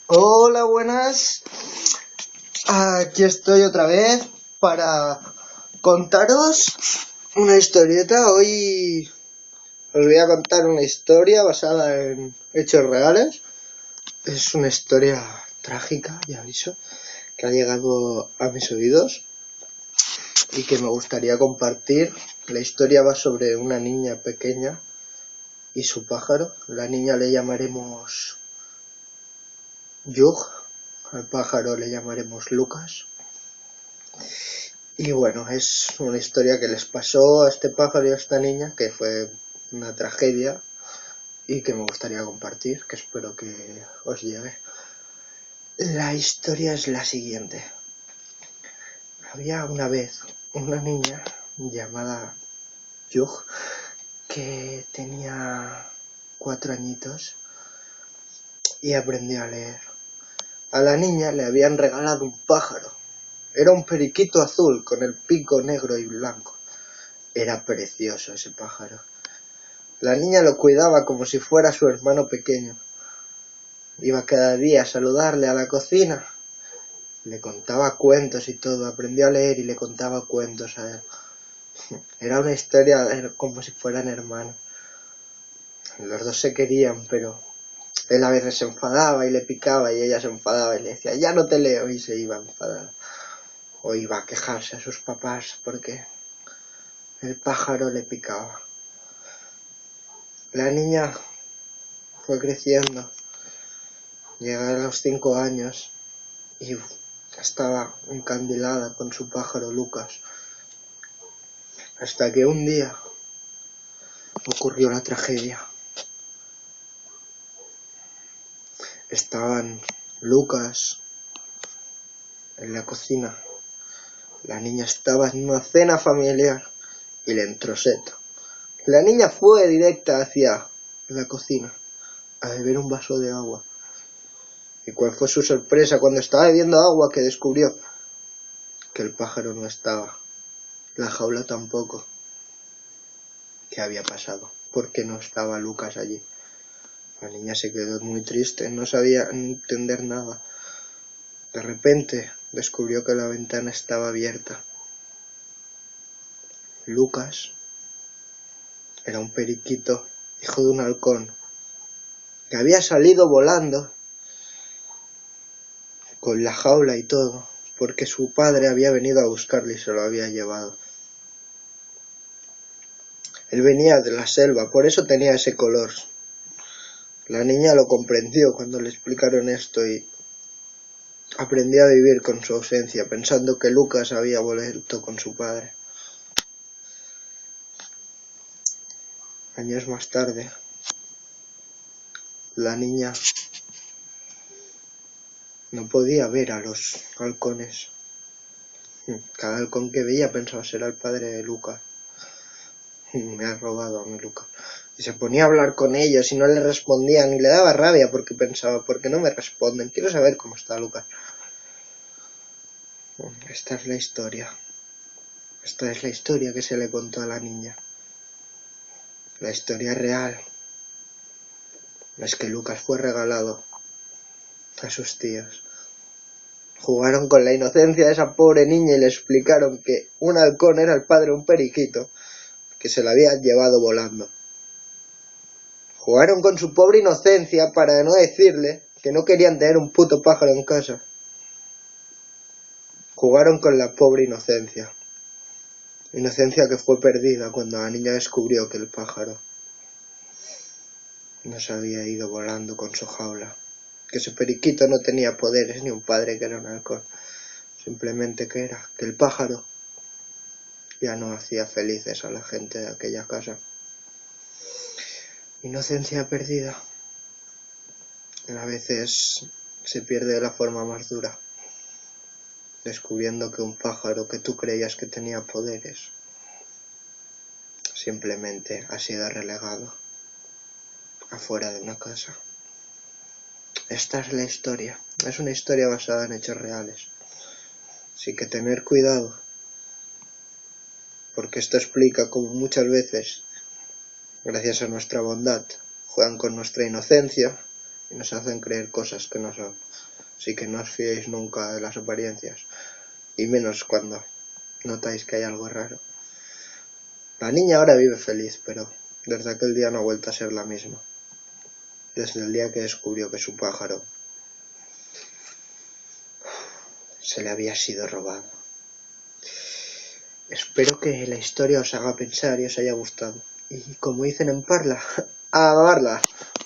Hola, buenas. Aquí estoy otra vez para contaros una historieta. Hoy os voy a contar una historia basada en hechos reales. Es una historia trágica, ya aviso, que ha llegado a mis oídos y que me gustaría compartir. La historia va sobre una niña pequeña y su pájaro. La niña le llamaremos Yug, al pájaro le llamaremos Lucas. Y bueno, es una historia que les pasó a este pájaro y a esta niña, que fue una tragedia y que me gustaría compartir, que espero que os llegue. La historia es la siguiente. Había una vez una niña llamada Yug que tenía 4 añitos y aprendió a leer. A la niña le habían regalado un pájaro. Era un periquito azul con el pico negro y blanco. Era precioso ese pájaro. La niña lo cuidaba como si fuera su hermano pequeño. Iba cada día a saludarle a la cocina. Le contaba cuentos y todo. Aprendió a leer y le contaba cuentos a él. Era una historia como si fueran hermanos. Los dos se querían, pero él a veces se enfadaba y le picaba y ella se enfadaba y le decía, ya no te leo, y se iba enfadada. O iba a quejarse a sus papás porque el pájaro le picaba. La niña fue creciendo. Llegó a los 5 años y estaba encandilada con su pájaro Lucas. Hasta que un día ocurrió la tragedia. Estaban Lucas en la cocina. La niña estaba en una cena familiar y le entró sed. La niña fue directa hacia la cocina a beber un vaso de agua. ¿Y cuál fue su sorpresa cuando estaba bebiendo agua, que descubrió que el pájaro no estaba, la jaula tampoco? ¿Qué había pasado? ¿Por qué no estaba Lucas allí? La niña se quedó muy triste, no sabía entender nada. De repente descubrió que la ventana estaba abierta. Lucas era un periquito, hijo de un halcón, que había salido volando con la jaula y todo, porque su padre había venido a buscarle y se lo había llevado. Él venía de la selva, por eso tenía ese color. La niña lo comprendió cuando le explicaron esto y aprendió a vivir con su ausencia, pensando que Lucas había vuelto con su padre. Años más tarde, la niña no podía ver a los halcones. Cada halcón que veía pensaba ser el padre de Lucas. Me ha robado a mi Lucas. Y se ponía a hablar con ellos y no le respondían y le daba rabia porque pensaba, ¿por qué no me responden? Quiero saber cómo está Lucas. Esta es la historia. Esta es la historia que se le contó a la niña. La historia real es que Lucas fue regalado a sus tíos. Jugaron con la inocencia de esa pobre niña y le explicaron que un halcón era el padre de un periquito que se la había llevado volando. Jugaron con su pobre inocencia para no decirle que no querían tener un puto pájaro en casa. Jugaron con la pobre inocencia. Inocencia que fue perdida cuando la niña descubrió que el pájaro no se había ido volando con su jaula. Que su periquito no tenía poderes ni un padre que era un halcón. Simplemente que era que el pájaro ya no hacía felices a la gente de aquella casa. Inocencia perdida. A veces se pierde de la forma más dura, descubriendo que un pájaro que tú creías que tenía poderes simplemente ha sido relegado afuera de una casa. Esta es la historia. Es una historia basada en hechos reales. Así que tener cuidado, porque esto explica cómo muchas veces, gracias a nuestra bondad, juegan con nuestra inocencia y nos hacen creer cosas que no son. así que no os fiéis nunca de las apariencias, y menos cuando notáis que hay algo raro. La niña ahora vive feliz, pero desde aquel día no ha vuelto a ser la misma. Desde el día que descubrió que su pájaro se le había sido robado. Espero que la historia os haga pensar y os haya gustado. Y como dicen en Parla, ¡a barla!